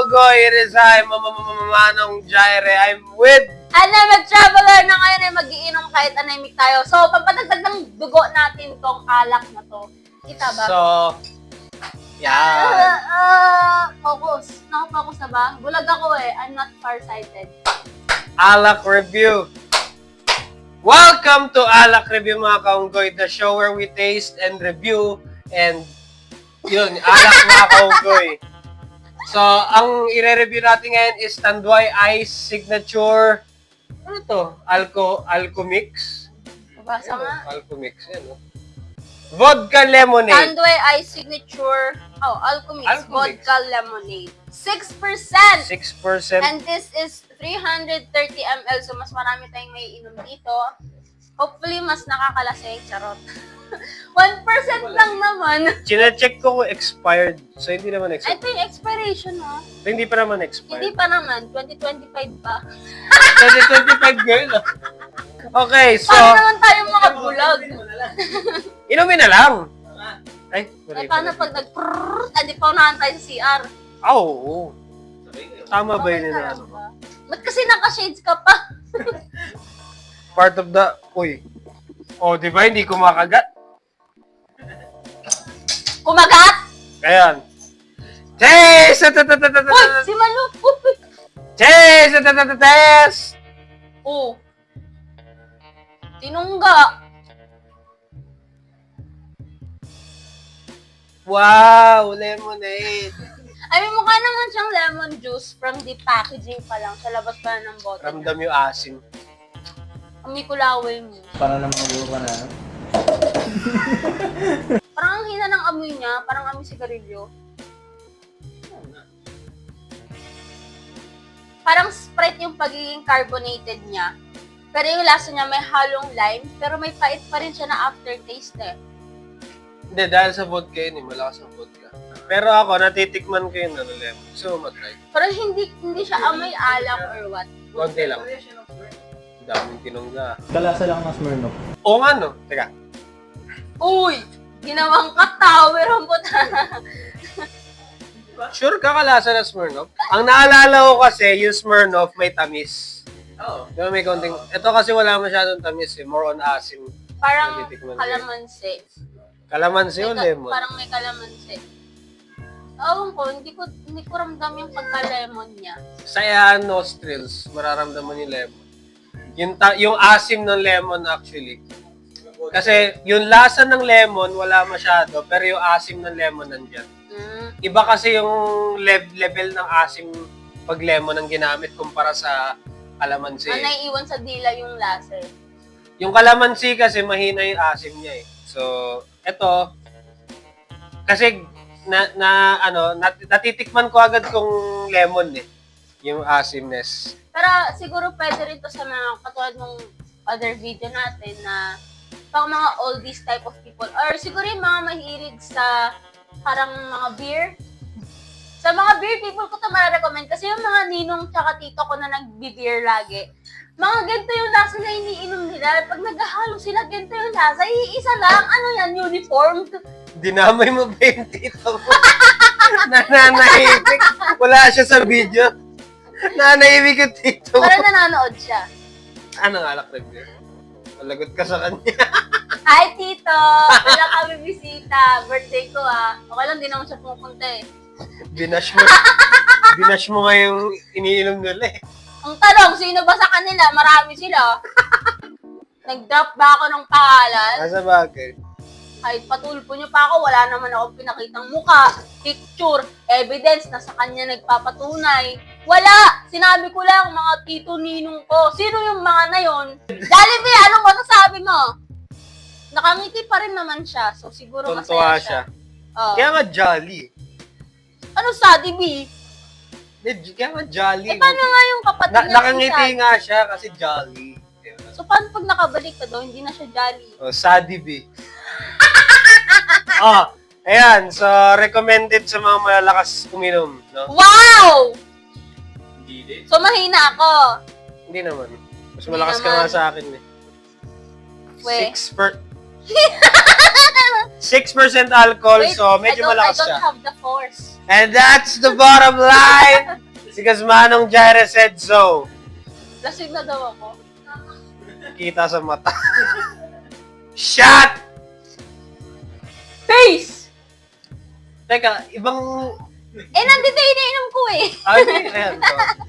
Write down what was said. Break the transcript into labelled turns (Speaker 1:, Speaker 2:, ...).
Speaker 1: Kaugoy. It is I, Manong Jaire. I'm with...
Speaker 2: Anemic Traveler na ngayon ay mag-iinom kahit anemic tayo. So, pampatagdag ng dugo natin tong alak na to. Kita ba?
Speaker 1: So, yan.
Speaker 2: Focus. Nakafocus na ba? Bulag ako eh. I'm not farsighted.
Speaker 1: Alak Review. Welcome to Alak Review, mga Kaunggoy, the show where we taste and review and yun, alak, mga Kaunggoy. So, ang i-review natin ngayon is Tanduay Ice Signature, ano to? Alcomix?
Speaker 2: Basta nga.
Speaker 1: Alcomix, yan, no? Vodka Lemonade.
Speaker 2: Tanduay Ice Signature. Alcomix.
Speaker 1: Alcomix.
Speaker 2: Vodka Lemonade. 6%!
Speaker 1: 6%.
Speaker 2: And this is 330 ml. So, mas marami tayong may inom dito. Hopefully, mas nakakalasing. Charot. 1% lang naman.
Speaker 1: Chine-check ko kung expired. So, hindi naman expired.
Speaker 2: Ito yung expiration, ha?
Speaker 1: So, hindi pa naman expired.
Speaker 2: Hindi pa naman. 2025 pa.
Speaker 1: 2025 girl. Okay, so...
Speaker 2: Paano naman tayong mga bulag?
Speaker 1: Inumin na lang. Ay,
Speaker 2: Paano pag nag-prrrr, edi paunahan tayo sa CR?
Speaker 1: Oo. Tama ba yun na ano?
Speaker 2: Ba't kasi naka-shades ka pa?
Speaker 1: Part of the... Uy. Oh, di ba? Hindi kumakagat.
Speaker 2: Kumagat?
Speaker 1: Ayan. Chase!
Speaker 2: Uy! Si Malu! Uy!
Speaker 1: Chase! Test!
Speaker 2: Oh. Tinungga.
Speaker 1: Wow! Lemonade.
Speaker 2: Ay, may mukha naman siyang lemon juice from the packaging pa lang. Sa labas pa ng bote.
Speaker 1: Ramdam yung asim.
Speaker 2: Amoy kulaway mo.
Speaker 3: Para naman magbuo ka na, ano?
Speaker 2: Parang ang hina ng amoy niya. Parang amoy sigarilyo. Parang Sprite yung pagiging carbonated niya. Pero yung lasa niya may halong lime. Pero may pait pa rin siya na aftertaste eh.
Speaker 1: Hindi, dahil sa vodka yun eh. Malakas ang vodka. Pero ako, natitikman ko yung lemon. So, matry.
Speaker 2: Pero hindi siya amoy alak or what.
Speaker 1: Konti lang. Daming tinungga.
Speaker 3: Kalasa lang ng Smirnoff.
Speaker 1: Oo nga, no? Teka.
Speaker 2: Uy! Ginawang ka-tower ang puta.
Speaker 1: Sure ka kalasa na Smirnoff? Ang naalala ko kasi, yung Smirnoff may tamis. Oo. Diba may konting... Ito kasi wala masyadong tamis eh. More on asim.
Speaker 2: Parang
Speaker 1: Natitikman ko.
Speaker 2: kalamansi.
Speaker 1: Kalamansi o lemon?
Speaker 2: Parang may kalamansi. Ewan ko, hindi ko ramdam yung pagka-lemon niya.
Speaker 1: Sa nostrils, mararamdaman yung lemon. Yung asim ng lemon actually. Kasi yung lasa ng lemon, wala masyado. Pero yung asim ng lemon nandyan. Iba kasi yung level ng asim pag lemon ang ginamit kumpara sa kalamansi.
Speaker 2: Ang naiiwan sa dila yung lasa eh.
Speaker 1: Yung kalamansi kasi mahina yung asim niya eh. So, eto, kasi natitikman ko agad kung lemon eh. Yung asimness.
Speaker 2: Pero siguro pwede rin to sa mga katulad ng other video natin na pang mga oldies type of people. Or siguro yung mga mahilig sa parang mga beer. Sa mga beer people ko ito ma-recommend kasi yung mga ninong tsaka tito ko na nag-beer lagi. Mga ganito yung lasa na iniinom nila. Pag naghahalo sila, ganito yung lasa. Iisa lang. Ano yan? Uniform?
Speaker 1: Dinamay mo ba yung tito mo? Nananahimik. Wala siya sa video. Nananahimik yung tito mo.
Speaker 2: Parang nanonood siya.
Speaker 1: Anong alak review? Malagot ka sa kanya.
Speaker 2: Hi, Tito! Wala kami bisita. Birthday ko, ah. Okay lang, di naman siya pumupunta eh.
Speaker 1: Binash mo. Binash mo nga yung iniinom nila eh.
Speaker 2: Ang tanong, sino ba sa kanila? Marami sila. Nag-drop ba ako ng pangalan?
Speaker 1: Nasa bagay.
Speaker 2: Kahit patulpo niyo pa ako, wala naman akong pinakitang muka, picture, evidence na sa kanya nagpapatunay. Wala! Sinabi ko lang, mga tito ninong ko. Sino yung mga na yon? Jollibee, anong masasabi mo? Nakangiti pa rin naman siya, so siguro
Speaker 1: Tuntua
Speaker 2: masaya siya. Oh.
Speaker 1: Kaya nga jolly.
Speaker 2: Ano Sadi B?
Speaker 1: Kaya nga jolly.
Speaker 2: Eh, paano nga yung kapatid niya?
Speaker 1: Nakangiti
Speaker 2: si
Speaker 1: nga siya kasi jolly.
Speaker 2: So, paano pag nakabalik ka daw, hindi na siya jolly?
Speaker 1: Oh, Sadi B. Oh, ayan. So, recommended sa mga malalakas uminom, no?
Speaker 2: Wow!
Speaker 1: Hindi.
Speaker 2: So, mahina ako.
Speaker 1: Hindi naman. Mas
Speaker 2: Hindi
Speaker 1: malakas ka
Speaker 2: naman.
Speaker 1: nga sa akin eh.
Speaker 2: We.
Speaker 1: 6 per... 6% alcohol,
Speaker 2: Wait,
Speaker 1: so medyo malakas
Speaker 2: I
Speaker 1: siya.
Speaker 2: don't have the force.
Speaker 1: And that's the bottom line! Because Manong Jaira said so.
Speaker 2: Lasing na daw ako.
Speaker 1: Kita sa mata. Shot!
Speaker 2: Face!
Speaker 1: Teka, ibang...
Speaker 2: Nandito iniinom ko eh.
Speaker 1: Ano yun? Ayan. Oh.